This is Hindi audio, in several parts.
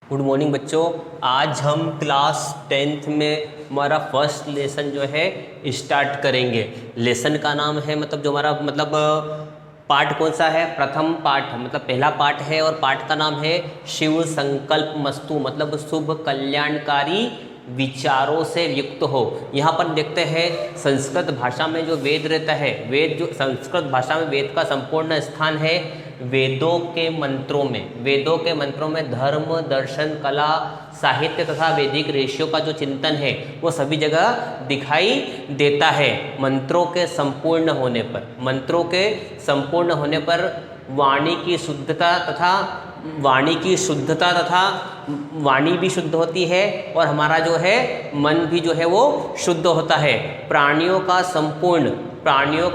गुड मॉर्निंग बच्चों। आज हम क्लास 10th में हमारा फर्स्ट लेसन जो है स्टार्ट करेंगे। लेसन का नाम है जो हमारा पार्ट कौन सा है, प्रथम पाठ मतलब पहला पाठ है और पाठ का नाम है शिव संकल्प मस्तु मतलब शुभ कल्याणकारी विचारों से युक्त हो। यहाँ पर देखते हैं संस्कृत भाषा में जो वेद रहता है, वेद जो संस्कृत भाषा में वेद का संपूर्ण स्थान है वेदों के मंत्रों में। वेदों के मंत्रों में धर्म, दर्शन, कला, साहित्य तथा वैदिक ऋषियों का जो चिंतन है वो सभी जगह दिखाई देता है। मंत्रों के संपूर्ण होने पर, मंत्रों के संपूर्ण होने पर वाणी की शुद्धता तथा वाणी भी शुद्ध होती है और हमारा जो है मन भी जो है वो शुद्ध होता है। प्राणियों का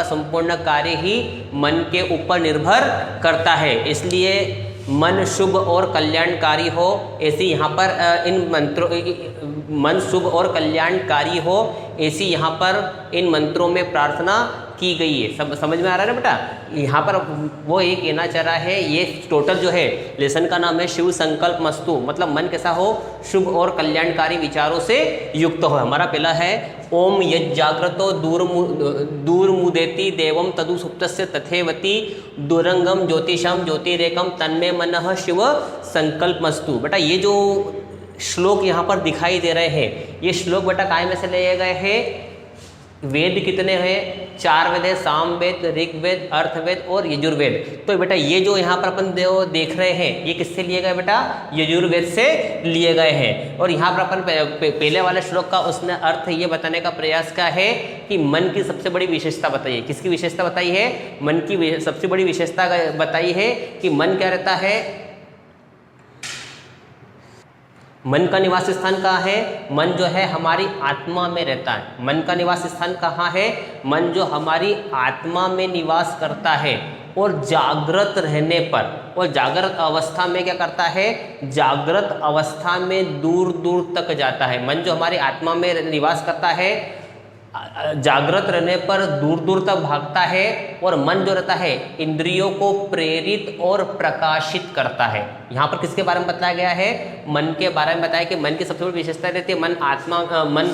संपूर्ण कार्य ही मन के ऊपर निर्भर करता है, इसलिए मन शुभ और कल्याणकारी हो ऐसी यहाँ पर मन शुभ और कल्याणकारी हो ऐसी यहाँ पर इन मंत्रों में प्रार्थना की गई है। सब समझ में आ रहा है ना बेटा। यहाँ पर वो ये कहना चाह रहा है, ये टोटल जो है लेसन का नाम है शिव संकल्प मस्तु मतलब मन कैसा हो, शुभ और कल्याणकारी विचारों से युक्त हो। हमारा पहला है ओम यज्जाग्रतो दूर मुदेति देवम तदु सुप्तस्य तथेवति दुरंगम ज्योतिषम ज्योतिरेकम तन्मे मनः शिव संकल्प मस्तु। बेटा ये जो श्लोक यहाँ पर दिखाई दे रहे हैं, ये श्लोक बेटा काय में से लिए गए हैं? वेद कितने हैं? 4 वेद है, सामवेद, ऋग्वेद, अर्थवेद और यजुर्वेद। तो बेटा ये जो यहाँ पर अपन देख रहे हैं ये किससे लिए गए बेटा? यजुर्वेद से लिए गए हैं। और यहाँ पर अपन पहले वाले श्लोक का उसने अर्थ ये बताने का प्रयास किया है कि मन की सबसे बड़ी विशेषता बताइए। किसकी विशेषता बताई है? मन की सबसे बड़ी विशेषता बताई है कि मन क्या रहता है, मन का निवास स्थान कहाँ है? मन जो है हमारी आत्मा में रहता है। मन का निवास स्थान कहाँ है? मन जो हमारी आत्मा में निवास करता है और जागृत रहने पर, और जागृत अवस्था में क्या करता है? जागृत अवस्था में दूर दूर तक जाता है। मन जो हमारी आत्मा में निवास करता है जागृत रहने पर दूर दूर तक भागता है और मन जो रहता है इंद्रियों को प्रेरित और प्रकाशित करता है। यहाँ पर किसके बारे में बताया गया है? मन के बारे में बताया कि मन की सबसे बड़ी विशेषता रहती है मन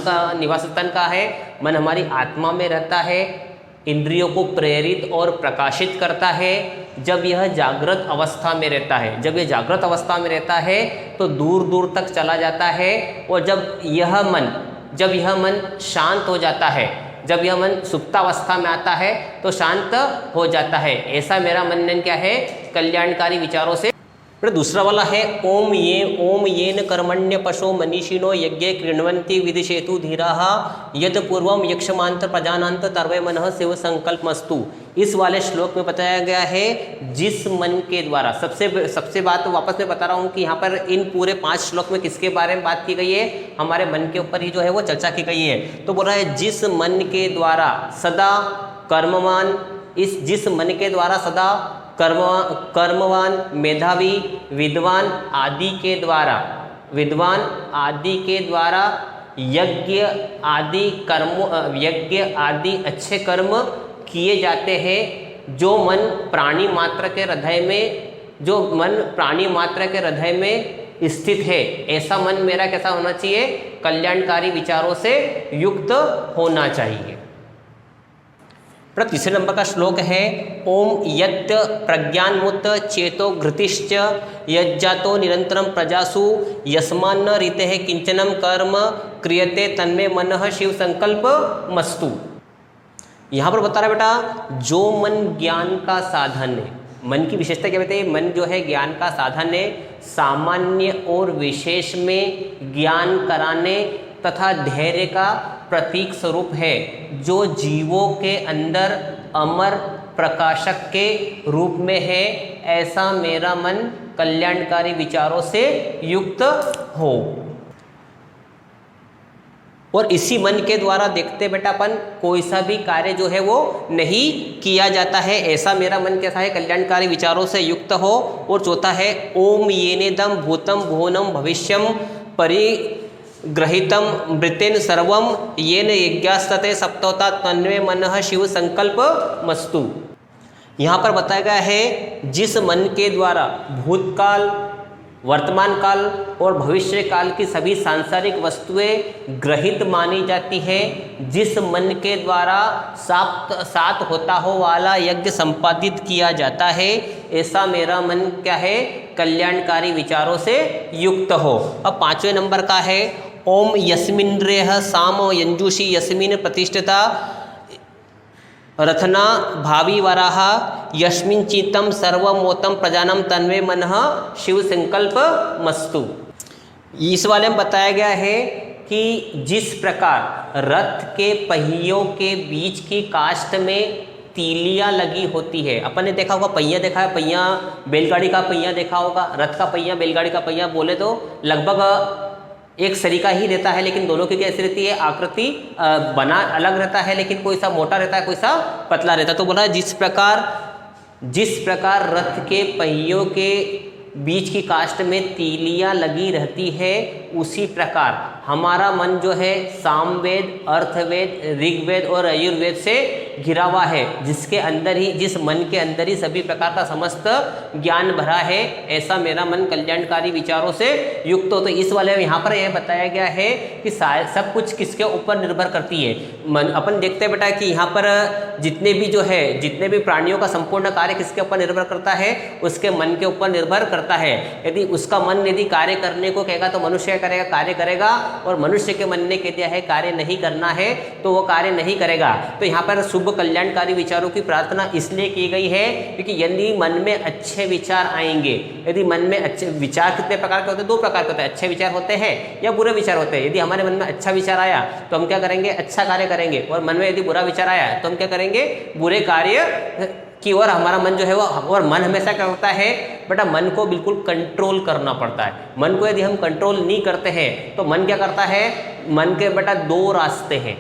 का निवास स्थान का है, मन हमारी आत्मा में रहता है, इंद्रियों को प्रेरित और प्रकाशित करता है। जब यह जागृत अवस्था में रहता है, जब यह जागृत अवस्था में रहता है तो दूर दूर तक चला जाता है। और जब यह मन शांत हो जाता है, जब यह मन सुप्तावस्था में आता है तो शांत हो जाता है। ऐसा मेरा मनन क्या है? कल्याणकारी विचारों से। फिर दूसरा वाला है ओम येन कर्मण्य पशो मनीषिणो यज्ञे कृण्वन्ति विदिशेतु धीराः यद पूर्वम यक्षमांत प्रजानांत तर्वय मनः शिव संकल्पमस्तु। इस वाले श्लोक में बताया गया है जिस मन के द्वारा, सबसे बात वापस मैं बता रहा हूँ कि यहाँ पर इन पूरे 5 श्लोक में किसके बारे में बात की गई है? हमारे मन के ऊपर ही जो है वो चर्चा की गई है। तो बोल रहा है जिस मन के द्वारा सदा कर्मवान, जिस मन के द्वारा सदा कर्मवान, मेधावी, विद्वान आदि के द्वारा यज्ञ आदि अच्छे कर्म किए जाते हैं। जो मन प्राणी मात्र के हृदय में स्थित है, ऐसा मन मेरा कैसा होना चाहिए? कल्याणकारी विचारों से युक्त होना चाहिए। तीसरे नंबर का श्लोक है ओम यत् प्रज्ञानमुत चेतो घृतिश्च यज्जातो निरंतरम प्रजासु यस्मान्न रीते किंचनम कर्म क्रियते तन्मे मनः शिव संकल्प मस्तु। यहाँ पर बता रहा है बेटा जो मन ज्ञान का साधन है, मन की विशेषता क्या बताइए? मन जो है ज्ञान का साधन है, सामान्य और विशेष में ज्ञान कराने तथा धैर्य का प्रतीक स्वरूप है, जो जीवों के अंदर अमर प्रकाशक के रूप में है। ऐसा मेरा मन कल्याणकारी विचारों से युक्त हो। और इसी मन के द्वारा देखते बेटा अपन कोई सा भी कार्य जो है वो नहीं किया जाता है। ऐसा मेरा मन कैसा है? कल्याणकारी विचारों से युक्त हो। और चौथा है ओम येनेदम भूतम भुवनम भविष्यम परिग्रहितम मृतेन सर्वम येन यज्ञास्तते सप्तोता तन्मे मनः शिव संकल्प मस्तु। यहाँ पर बताया गया है जिस मन के द्वारा भूतकाल, वर्तमान काल और भविष्य काल की सभी सांसारिक वस्तुएं ग्रहित मानी जाती है। जिस मन के द्वारा सात होता हो वाला यज्ञ संपादित किया जाता है, ऐसा मेरा मन क्या है, कल्याणकारी विचारों से युक्त हो। अब 5वें नंबर का है ओम यस्मिन्द्रेह साम यंजुषी यस्मिन प्रतिष्ठिता रथना भावी वराह यस्मिन चित्तम सर्वमोतम प्रजानम तन्वे मनः शिव संकल्प मस्तु। इस वाले में बताया गया है कि जिस प्रकार रथ के पहियों के बीच की काष्ठ में तीलियां लगी होती है, अपन ने देखा होगा, पहिया देखा है, पहिया बैलगाड़ी का पहिया देखा होगा, रथ का पहिया बैलगाड़ी का पहिया बोले तो लगभग एक सरीका ही रहता है, लेकिन दोनों की कैसी रहती है, आकृति बना अलग रहता है, लेकिन कोई सा मोटा रहता है, कोई सा पतला रहता है। तो बोला जिस प्रकार रथ के पहियों के बीच की काष्ठ में तीलियां लगी रहती है, उसी प्रकार हमारा मन जो है सामवेद, अर्थवेद, ऋग्वेद और यजुर्वेद से घिरा हुआ है, जिस मन के अंदर ही सभी प्रकार का समस्त ज्ञान भरा है, ऐसा मेरा मन कल्याणकारी विचारों से युक्त हो। तो इस वाले में यहाँ पर यह बताया गया है कि सब कुछ किसके ऊपर निर्भर करती है। मन अपन देखते हैं बेटा कि यहाँ पर जितने भी प्राणियों का संपूर्ण कार्य किसके ऊपर निर्भर करता है, उसके मन के ऊपर निर्भर करता है। यदि उसका मन यदि कार्य करने को कहेगा तो मनुष्य करेगा, कार्य करेगा, और मनुष्य के मन ने कह दिया है कार्य नहीं करना है तो वो कार्य नहीं करेगा। तो यहाँ पर शुभ कल्याणकारी विचारों की प्रार्थना इसलिए की गई है क्योंकि यदि मन में अच्छे विचार आएंगे, यदि मन में अच्छे विचार कितने प्रकार के होते हैं, 2 प्रकार के होते हैं, अच्छे विचार होते हैं या बुरे विचार होते हैं। यदि हमारे मन में अच्छा विचार आया तो हम क्या करेंगे, अच्छा कार्य करेंगे, और मन में यदि बुरा विचार आया तो हम क्या करेंगे, बुरे कार्य की ओर हमारा मन जो है वो, और मन हमेशा क्या होता है बेटा, मन को बिल्कुल कंट्रोल करना पड़ता है। मन को यदि हम कंट्रोल नहीं करते हैं तो मन क्या करता है, मन के बेटा 2 रास्ते हैं।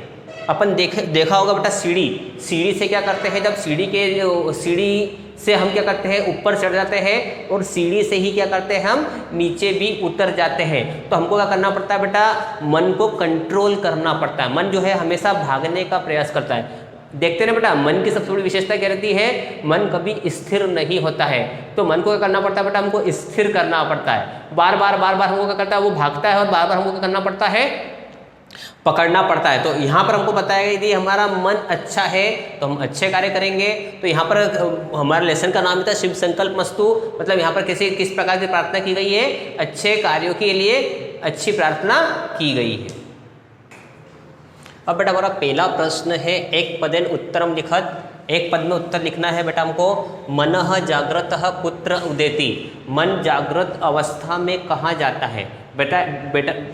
अपन देखा होगा बेटा, सीढ़ी से क्या करते हैं, जब सीढ़ी से हम क्या करते हैं, ऊपर चढ़ जाते हैं, और सीढ़ी से ही क्या करते हैं, हम नीचे भी उतर जाते हैं। तो हमको क्या करना पड़ता है बेटा, मन को कंट्रोल करना पड़ता है। मन जो है हमेशा भागने का प्रयास करता है। देखते हैं बेटा, मन की सबसे बड़ी विशेषता क्या रहती है, मन कभी स्थिर नहीं होता है। तो मन को क्या करना पड़ता है बेटा, हमको स्थिर करना पड़ता है। बार बार हमको क्या करता है, वो भागता है, और बार बार हमको क्या करना पड़ता है, पकड़ना पड़ता है। तो यहाँ पर हमको बताया यदि हमारा मन अच्छा है तो हम अच्छे कार्य करेंगे। तो यहाँ पर हमारे लेसन का नाम था शिव संकल्प मस्तु, मतलब यहाँ पर किस प्रकार की प्रार्थना की गई है, अच्छे कार्यों के लिए अच्छी प्रार्थना की गई है। अब बेटा हमारा पहला प्रश्न है, एक पदेन उत्तरम लिखत, एक पद में उत्तर लिखना है बेटा हमको। मनः जाग्रतः कुत्र उदेति, मन जागृत अवस्था में कहाँ जाता है। बेटा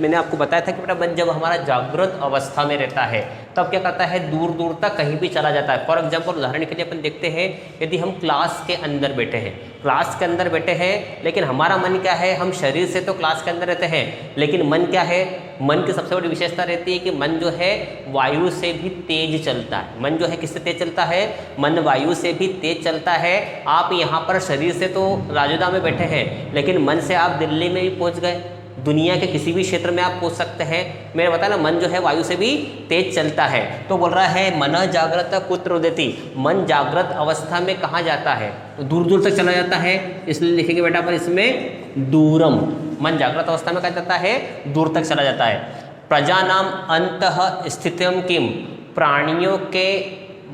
मैंने आपको बताया था कि बेटा मन जब हमारा जागृत अवस्था में रहता है तब क्या करता है, दूर दूर तक कहीं भी चला जाता है। फॉर एग्जाम्पल उदाहरण के लिए अपन देखते हैं, यदि हम क्लास के अंदर बैठे हैं, लेकिन हमारा मन क्या है, हम शरीर से तो क्लास के अंदर रहते हैं, लेकिन मन क्या है, मन की सबसे बड़ी विशेषता रहती है कि मन जो है वायु से भी तेज चलता है। मन जो है किससे तेज चलता है, मन वायु से भी तेज चलता है। आप यहाँ पर शरीर से तो राजोदा में बैठे हैं, लेकिन मन से आप दिल्ली में भी पहुँच गए, दुनिया के किसी भी क्षेत्र में आप पहुंच सकते हैं। मैंने बताया ना, मन जो है वायु से भी तेज चलता है। तो बोल रहा है मन जागृत कुत्र उदेति, मन जागृत अवस्था में कहाँ जाता है, तो दूर दूर तक चला जाता है। इसलिए लिखेंगे बेटा पर इसमें दूरम, मन जागृत अवस्था में कहाँ जाता है, दूर तक चला जाता है। प्रजानाम अंतः स्थितम किम, प्राणियों के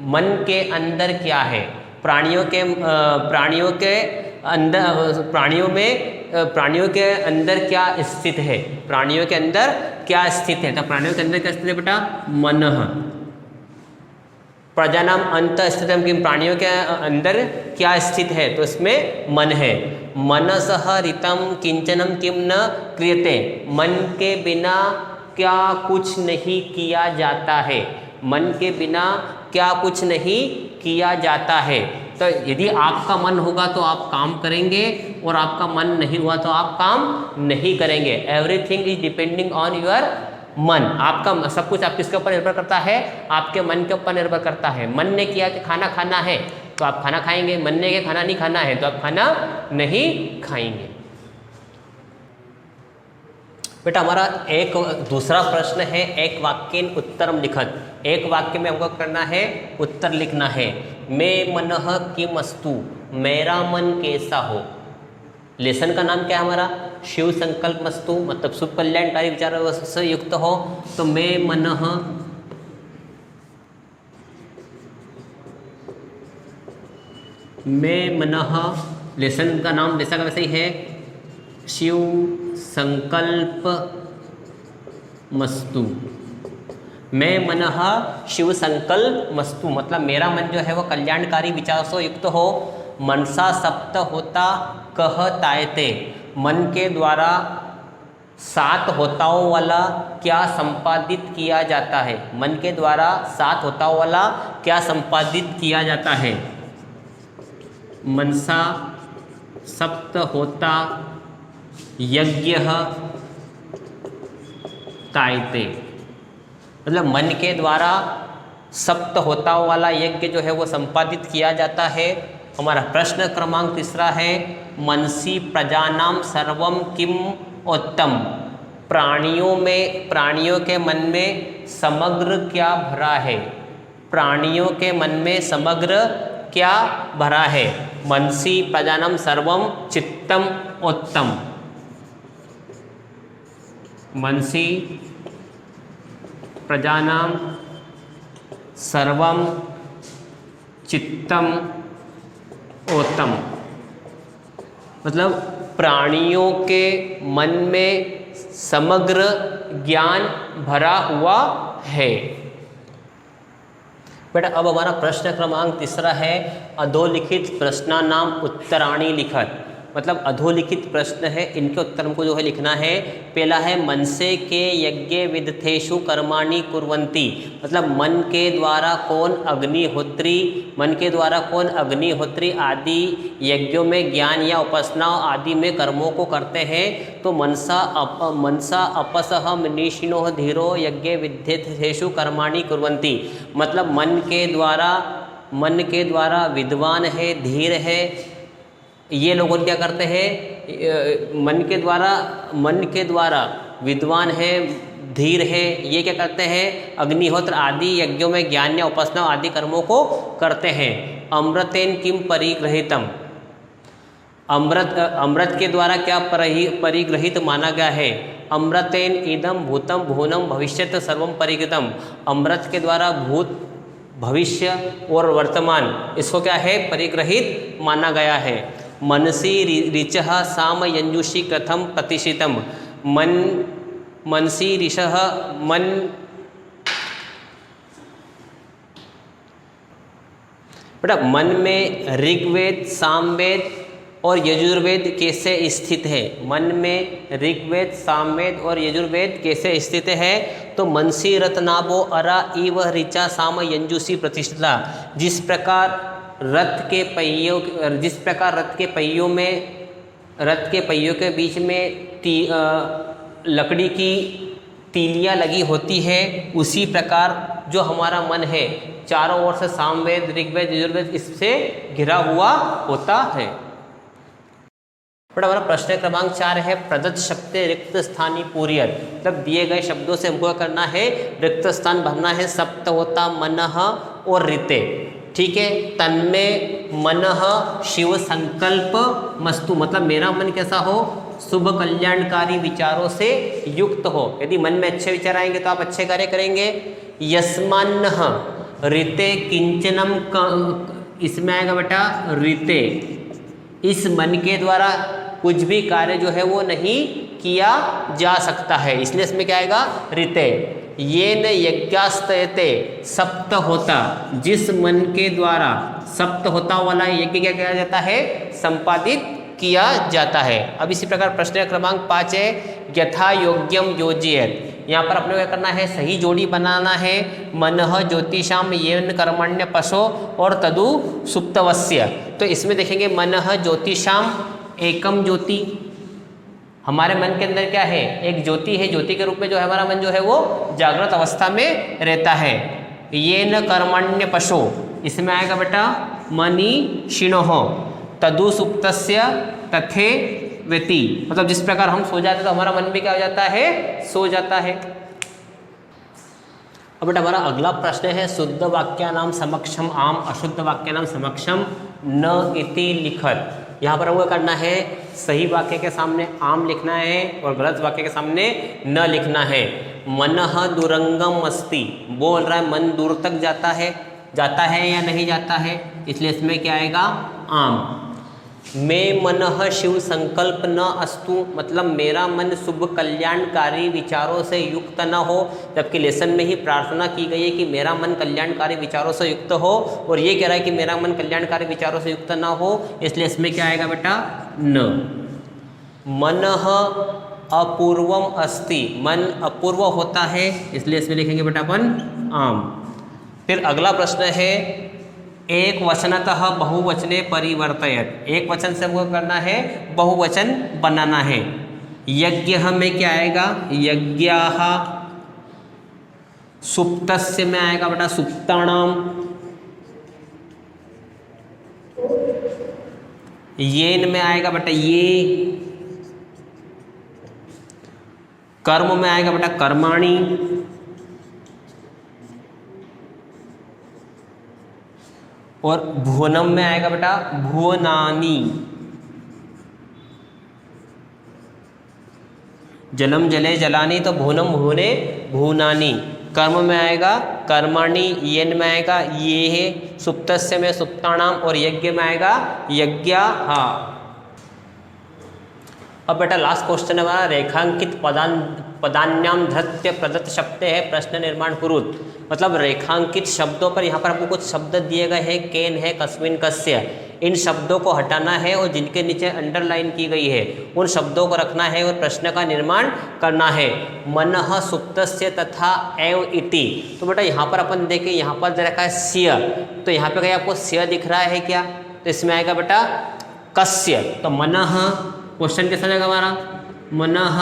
मन के अंदर क्या है, प्राणियों के अंदर क्या स्थित है, प्राणियों के अंदर क्या स्थित है। तो प्राणियों के अंदर क्या स्थित है बेटा, मनः। प्रजानाम अंत स्थितम किम, प्राणियों के अंदर क्या स्थित है, तो इसमें मन है। मनसः ऋतम किंचनम किम न क्रियते, मन के बिना क्या कुछ नहीं किया जाता है, मन के बिना क्या कुछ नहीं किया जाता है। तो यदि आपका मन होगा तो आप काम करेंगे, और आपका मन नहीं हुआ तो आप काम नहीं करेंगे। Everything is depending on your मन। आपका सब कुछ आप किसके ऊपर निर्भर करता है, आपके मन के ऊपर निर्भर करता है। मन ने किया कि खाना खाना है तो आप खाना खाएंगे, मन ने कि खाना नहीं खाना है तो आप खाना नहीं खाएंगे। बेटा हमारा एक दूसरा प्रश्न है, एक वाक्य उत्तरम लिखत, एक वाक्य में हमको करना है, उत्तर लिखना है। मैं मनः किमस्तु, मेरा मन कैसा हो। लेसन का नाम क्या है हमारा, शिव संकल्प मस्तु, मतलब शुभ कल्याणकारी विचारों से युक्त हो। तो मे मनः लेसन का नाम जैसा का वैसे ही है, शिव संकल्प मस्तु। मैं मनः शिव संकल्प मस्तु, मतलब मेरा मन जो है वो कल्याणकारी विचार से युक्त हो। मनसा सप्त होता कह तायते, मन के द्वारा 7 होताओं वाला क्या संपादित किया जाता है। मन के द्वारा 7 होताओं वाला क्या संपादित किया जाता है। मनसा सप्त होता यज्ञ तायते, मतलब मन के द्वारा सप्त होताओं वाला यज्ञ जो है वो संपादित किया जाता है। हमारा प्रश्न क्रमांक 3 है, मनसी प्रजानाम सर्वम किम उत्तम, प्राणियों के मन में समग्र क्या भरा है। प्राणियों के मन में समग्र क्या भरा है। मनसी प्रजानाम सर्वम चित्तम उत्तम, मनसी प्रजानाम सर्वम चित्तम उत्तम, मतलब प्राणियों के मन में समग्र ज्ञान भरा हुआ है। बेटा अब हमारा प्रश्न क्रमांक 3 है, अधोलिखित प्रश्नानाम उत्तराणी लिखत, मतलब अधोलिखित प्रश्न है, इनके उत्तर को जो है लिखना है। पहला है मनसे के यज्ञ विदथेषु कर्माणि कुर्वन्ति, मतलब मन के द्वारा कौन अग्निहोत्री आदि यज्ञों में ज्ञान या उपासना आदि में कर्मों को करते हैं। तो मनसा अपसह मनीषिणो धीरो यज्ञ विदथेषु कर्माणि कुर्वन्ति, मतलब मन के द्वारा विद्वान है, धीर है, ये लोग क्या करते हैं। मन के द्वारा विद्वान है, धीर है, ये क्या करते हैं, अग्निहोत्र आदि यज्ञों में ज्ञान या उपासना आदि कर्मों को करते हैं। अमृतेन किम परिग्रहितम, अमृत के द्वारा क्या परिग्रहित माना गया है। अमृतेन इदम भूतम भुवनम भविष्यत सर्वम परिग्रहितम, अमृत के द्वारा भूत, भविष्य और वर्तमान इसको क्या है, परिग्रहित माना गया है। मनसी ऋचः साम यंजुषी कथम प्रतिष्ठितम, मनसी ऋषः मन, बेटा मन में ऋग्वेद, सामवेद और यजुर्वेद कैसे स्थित है। मन में ऋग्वेद, सामवेद और यजुर्वेद कैसे स्थित है। तो मनसी रत्नाभो अरा इव ऋचा साम यंजुषी प्रतिष्ठिता, जिस प्रकार रथ के पहियों के बीच में लकड़ी की तीलियां लगी होती है, उसी प्रकार जो हमारा मन है चारों ओर से सामवेद, ऋग्वेद, यजुर्वेद इससे घिरा हुआ होता है। हमारा प्रश्न क्रमांक 4 है, प्रदत्त शब्द रिक्त स्थानी पूर्यत, मतलब दिए गए शब्दों से हमको करना है, रिक्त स्थान भरना है। सप्त होता मनः और ऋते, ठीक है। तन्में मनः शिव संकल्प मस्तु, मतलब मेरा मन कैसा हो, शुभ कल्याणकारी विचारों से युक्त हो। यदि मन में अच्छे विचार आएंगे तो आप अच्छे कार्य करेंगे। यस्मान्नः ऋते किंचनम, इसमें आएगा बेटा ऋते, इस मन के द्वारा कुछ भी कार्य जो है वो नहीं किया जा सकता है, इसलिए इसमें क्या आएगा, ऋते। ये न यज्ञास्तयते सप्त होता, जिस मन के द्वारा सप्त होता वाला यज्ञ क्या किया जाता है, संपादित किया जाता है। अब इसी प्रकार प्रश्न क्रमांक 5 है, यथा योग्यम योजयेत, यहाँ पर अपने को क्या करना है, सही जोड़ी बनाना है। मनः ज्योतिषाम येन कर्मण्य पशो और तदु सुप्तवस्य, तो इसमें देखेंगे मनः ज्योतिषाम, एकम ज्योति, हमारे मन के अंदर क्या है, एक ज्योति है, ज्योति के रूप में जो है हमारा मन जो है वो जागृत अवस्था में रहता है। ये न कर्मण्य पशो, इसमें आएगा बेटा मनीषिणोः, तदु सुप्तस्य तथे व्यति, मतलब जिस प्रकार हम सो जाते हैं तो हमारा मन भी क्या हो जाता है, सो जाता है। अब बेटा हमारा अगला प्रश्न है, शुद्ध वाक्यानाम समक्षम आम, अशुद्ध वाक्यानाम समक्षम न इति लिखत, यहाँ पर हमको करना है सही वाक्य के सामने आम लिखना है और गलत वाक्य के सामने न लिखना है। मनः दूरंगम अस्ति, बोल रहा है मन दूर तक जाता है या नहीं जाता है, इसलिए इसमें क्या आएगा आम। मैं मनः शिव संकल्प न अस्तु, मतलब मेरा मन शुभ कल्याणकारी विचारों से युक्त न हो, जबकि लेसन में ही प्रार्थना की गई है कि मेरा मन कल्याणकारी विचारों से युक्त हो, और ये कह रहा है कि मेरा मन कल्याणकारी विचारों से युक्त न हो, इसलिए इसमें क्या आएगा बेटा न। मनः अपूर्वम अस्ति, मन अपूर्व होता है, इसलिए इसमें लिखेंगे बेटा अपन आम। फिर अगला प्रश्न है एक वचनतः बहुवचने परिवर्तयत, एक वचन से हमको करना है बहुवचन बनाना है। यज्ञ में क्या आएगा यज्ञाः, सुप्तस्य में आएगा बेटा सुप्ताणाम, येन में आएगा बेटा ये, कर्म में आएगा बेटा कर्माणि, और भुवनम में आएगा बेटा भुवनानि, जलम जले जलानी तो भुवनम भुवने भुवनानि, कर्म में आएगा कर्माणि, येन में आएगा ये है, सुप्तस्य में सुप्ताणाम, और यज्ञ में आएगा यज्ञाः। अब बेटा लास्ट क्वेश्चन है हमारा रेखांकित पदान्याम धृत्य प्रदत्त शब्द है प्रश्न निर्माण कुरुत, मतलब रेखांकित शब्दों पर यहाँ पर आपको कुछ शब्द दिए गए हैं, केन है, कस्मिन, कस्य, इन शब्दों को हटाना है और जिनके नीचे अंडरलाइन की गई है उन शब्दों को रखना है और प्रश्न का निर्माण करना है। मनः सुप्तस्य तथा एव इति, तो बेटा यहाँ पर अपन देखें, यहाँ पर दे रखा है स्य, तो यहाँ पे कहीं आपको स्य दिख रहा है क्या, तो इसमें आएगा बेटा कस्य, तो मनः क्वेश्चन कैसा जाएगा हमारा मनः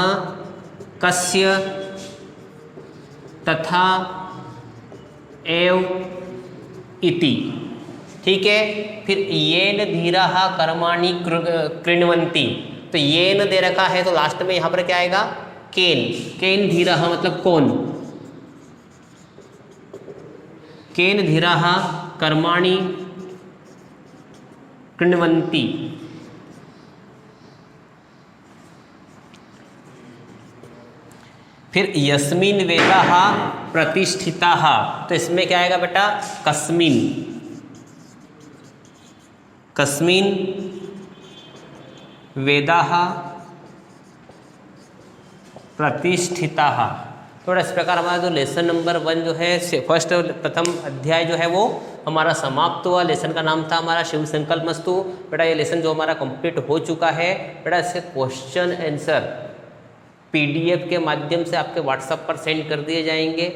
कस्य तथा एव इति, ठीक है। फिर येन धीराः कर्माणि कृण्वन्ति, तो येन दे रखा है तो लास्ट में यहाँ पर क्या आएगा केन, केन धीराः मतलब कौन, केन धीराः कर्माणि कृण्वन्ति, फिर यस्मिन वेदाः प्रतिष्ठिताः, तो इसमें क्या आएगा बेटा कस्मिन, कस्मिन वेदाः प्रतिष्ठिताः। थोड़ा इस प्रकार हमारा जो लेसन नंबर 1 जो है फर्स्ट प्रथम अध्याय जो है वो हमारा समाप्त हुआ। लेसन का नाम था हमारा शिव संकल्पमस्तु। बेटा ये लेसन जो हमारा कंप्लीट हो चुका है, बेटा इसके क्वेश्चन आंसर PDF के माध्यम से आपके व्हाट्सएप पर सेंड कर दिए जाएंगे।